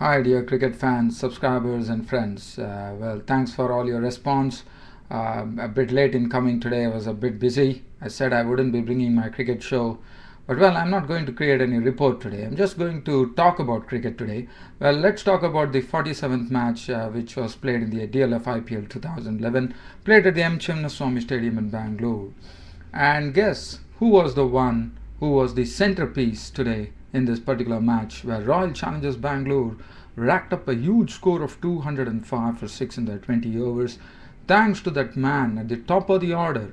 Hi, dear cricket fans, subscribers, and friends. Thanks for all your response. A bit late in coming today, I was a bit busy. I said I wouldn't be bringing my cricket show, but I'm not going to create any report today. I'm just going to talk about cricket today. Let's talk about the 47th match, which was played in the DLF IPL 2011, played at the M. Chinnaswamy Stadium in Bangalore. And guess who was the one who was the centerpiece today in this particular match, where Royal Challengers Bangalore racked up a huge score of 205 for 6 in their 20 overs, thanks to that man at the top of the order,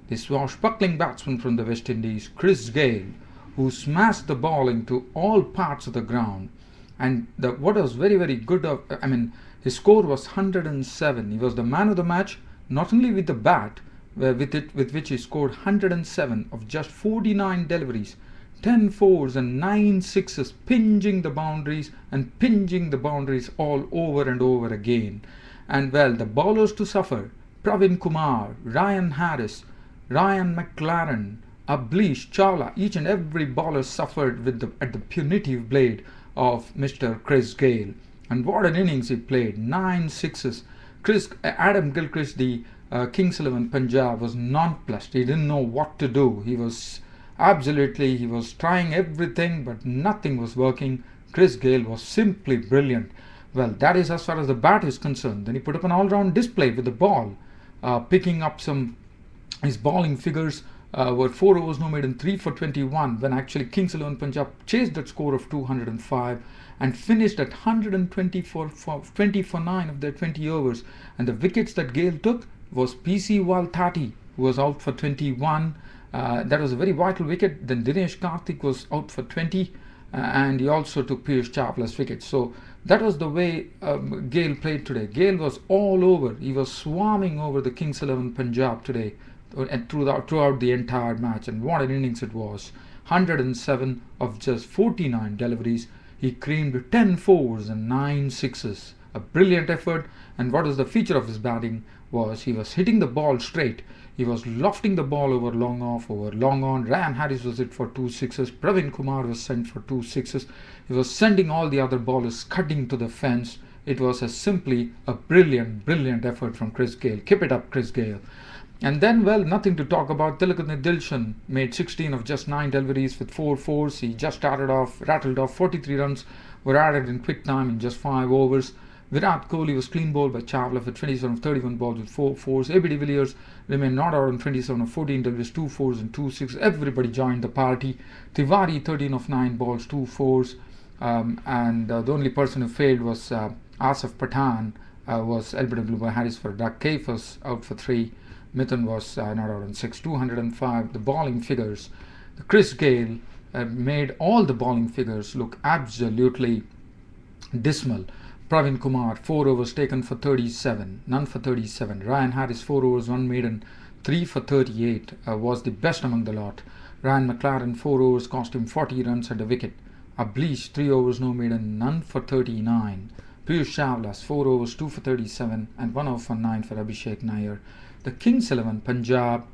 the swashbuckling batsman from the West Indies, Chris Gayle, who smashed the ball into all parts of the ground. And what was very good his score was 107. He was the man of the match, not only with the bat, with which he scored 107 of just 49 deliveries, 10 fours and 9 sixes, pinging the boundaries all over and over again. And the bowlers to suffer: Pravin Kumar, Ryan Harris, Ryan McLaren, Ableesh Chawla. Each and every bowler suffered at the punitive blade of Mr. Chris Gayle. And what an innings he played! 9 sixes. Adam Gilchrist, the Kings 11 Punjab, was nonplussed. He didn't know what to do. He was trying everything, but nothing was working. Chris Gayle was simply brilliant. That is as far as the bat is concerned. Then he put up an all-round display with the ball, picking up his bowling figures were 4 overs no made and 3 for 21, when actually Kings 11 Punjab chased that score of 205 and finished at 120 for 20 for 9 of their 20 overs. And the wickets that Gayle took was PC Waltati, who was out for 21. That was a very vital wicket. Then Dinesh Karthik was out for 20, and he also took Piyush Chawla's wicket. So that was the way Gayle played today. Gayle was all over. He was swarming over the Kings 11 Punjab today, and throughout the entire match. And what an innings it was! 107 of just 49 deliveries. He creamed 10 fours and 9 sixes. A brilliant effort. And what was the feature of his batting was he was hitting the ball straight. He was lofting the ball over long off, over long on. Ryan Harris was hit for 2 sixes. Pravin Kumar was sent for 2 sixes. He was sending all the other ballers cutting to the fence. It was simply a brilliant effort from Chris Gayle. Keep it up, Chris Gayle. And then, nothing to talk about. Tilakatne Dilshan made 16 of just 9 deliveries with 4 fours. He just rattled off 43 runs were added in quick time in just 5 overs. Virat Kohli was clean bowled by Chawla for 27 of 31 balls with 4 fours. AB de Villiers remained not out on 27 of 14 deliveries, 2 fours and 2 sixes. Everybody joined the party. Tiwari 13 of 9 balls, 2 fours. The only person who failed was Asif Pathan, was LBW by Harris for a duck. Kaif was out for 3. Mithun was not out on 6. 205. The bowling figures. Chris Gayle made all the bowling figures look absolutely dismal. Pravin Kumar, 4 overs taken for 37, none for 37. Ryan Harris, 4 overs, 1 maiden, 3 for 38, was the best among the lot. Ryan McLaren, 4 overs, cost him 40 runs at the wicket. Ableesh, 3 overs, no maiden, none for 39. Piyush Chawla, 4 overs, 2 for 37, and 1 over for 9 for Abhishek Nair. The Kings 11 Punjab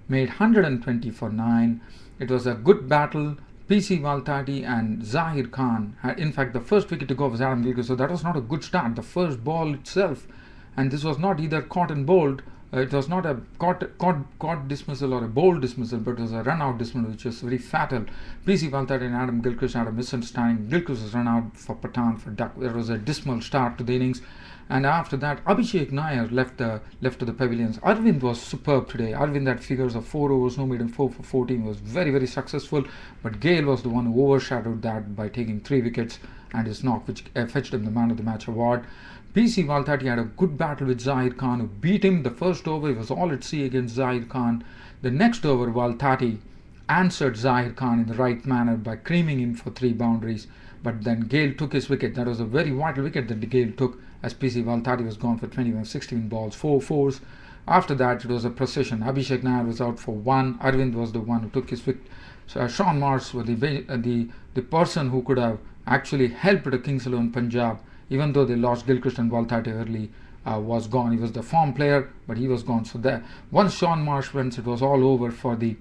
made 120 for 9. It was a good battle. PC Waltati and Zahir Khan had, in fact, the first wicket to go was Adam Gilchrist, so that was not a good start. The first ball itself, and this was not either caught and bowled. It was not a caught dismissal or a bowled dismissal, but it was a run-out dismissal, which was very fatal. PC Waltati and Adam Gilchrist had a misunderstanding. Gilchrist was run out for Pathan for duck. There was a dismal start to the innings. And after that, Abhishek Nair left to the pavilions. Arvind was superb today. Arvind had figures of 4 overs, no maiden, 4 for 14, was very successful. But Gayle was the one who overshadowed that by taking 3 wickets and his knock, which fetched him the Man of the Match award. PC Waltati had a good battle with Zahir Khan, who beat him. The first over, he was all at sea against Zahir Khan. The next over, Waltati answered Zahir Khan in the right manner by creaming him for 3 boundaries. But then Gayle took his wicket. That was a very vital wicket that Gayle took, as PC Waltati was gone for 21, 16 balls, 4 fours. After that, it was a procession. Abhishek Nair was out for 1. Arvind was the one who took his wicket. So Sean Marsh was the person who could have actually helped the Kings 11 Punjab, even though they lost Gilchrist and Waltati early. Was gone. He was the form player, but he was gone. So there, once Sean Marsh went, it was all over for the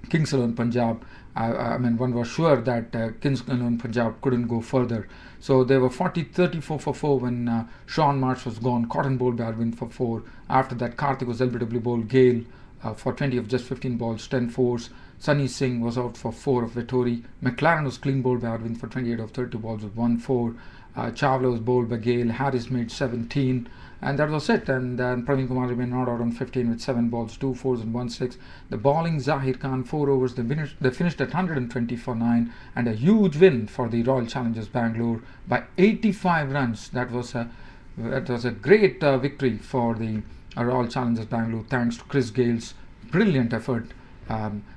Kings 11 Punjab. I mean, one was sure that Kings 11 Punjab couldn't go further. So they were 34 for 4 when Sean Marsh was gone. Cotton bowled by Arvind for 4. After that, Karthik was LBW bowled Gale for 20 of just 15 balls, 10 fours. Sunny Singh was out for 4 of Vettori. McLaren was clean bowled by Arvind for 28 of 30 balls with 1 4. Chawla was bowled by Gale. Harris made 17. And that was it. And then Praveen Kumar remained not out on 15 with 7 balls, 2 fours, and 1 6. The bowling, Zahir Khan, 4 overs. They finished at 120 for 9. And a huge win for the Royal Challengers Bangalore by 85 runs. That was a great victory for the Royal Challengers Bangalore, thanks to Chris Gayle's brilliant effort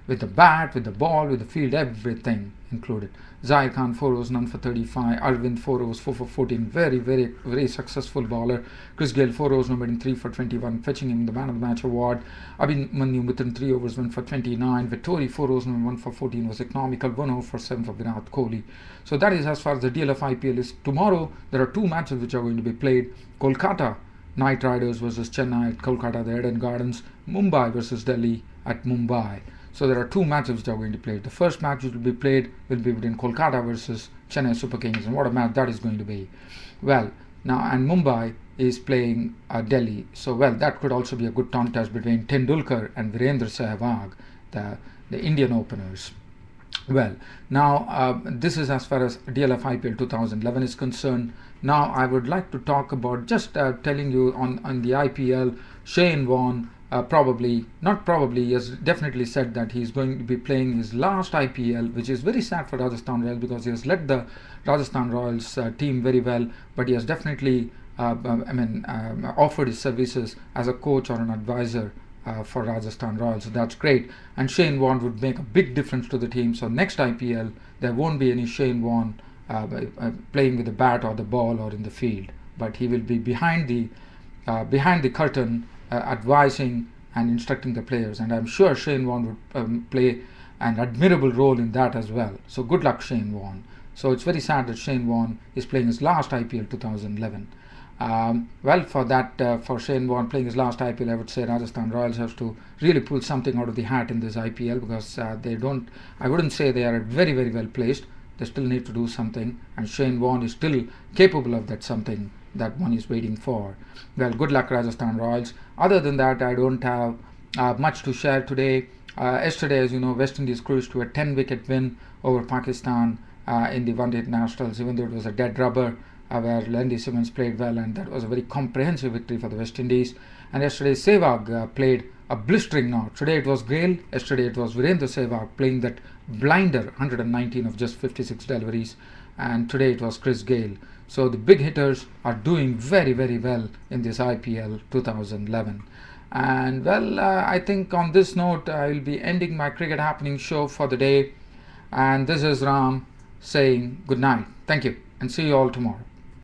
with the bat, with the ball, with the field, everything included. Zahir Khan 4 overs, none for 35. Arvind 4 overs, 4 for 14. Very successful bowler. Chris Gayle 4 overs, no more than 3 for 21, fetching him the Man of the Match award. Abhimanyu Mithran 3 overs, 1 for 29. Vettori 4 overs, 1 for 14 was economical. 1 over for 7 for Virat Kohli. So that is as far as the DLF IPL is. Tomorrow there are 2 matches which are going to be played. Kolkata Knight Riders versus Chennai at Kolkata, the Eden Gardens. Mumbai versus Delhi at Mumbai. So there are 2 matches which are going to be played. The first match which will be played will be between Kolkata versus Chennai Super Kings, and what a match that is going to be. Well, now, and Mumbai is playing Delhi. So, well, that could also be a good contest between Tendulkar and Virendra Sehwag, the Indian openers. Well, now this is as far as DLF IPL 2011 is concerned. Now I would like to talk about just telling you on the IPL, Shane Warne he has definitely said that he's going to be playing his last IPL, which is very sad for Rajasthan Royals because he has led the Rajasthan Royals team very well, but he has definitely offered his services as a coach or an advisor for Rajasthan Royals. So that's great, and Shane Warne would make a big difference to the team. So next IPL there won't be any Shane Warne playing with the bat or the ball or in the field, but he will be behind the curtain advising and instructing the players, and I'm sure Shane Warne would play an admirable role in that as well. So good luck, Shane Warne. So it's very sad that Shane Warne is playing his last IPL 2011. Well, for Shane Warne playing his last IPL, I would say Rajasthan Royals have to really pull something out of the hat in this IPL, because I wouldn't say they are very, very well placed. They still need to do something, and Shane Warne is still capable of that something that one is waiting for. Well, good luck, Rajasthan Royals. Other than that, I don't have much to share today. Yesterday, as you know, West Indies cruised to a 10-wicket win over Pakistan in the One-Day Nationals, even though it was a dead rubber where Landy Simmons played well, and that was a very comprehensive victory for the West Indies. And yesterday, Sehwag played a blistering knot. Today it was Gale. Yesterday it was Virendra Sehwag playing that blinder 119 of just 56 deliveries, and today it was Chris Gayle. So the big hitters are doing very, very well in this IPL 2011. And well, I think on this note I will be ending my Cricket Happening show for the day, and this is Ram saying good night. Thank you, and see you all tomorrow.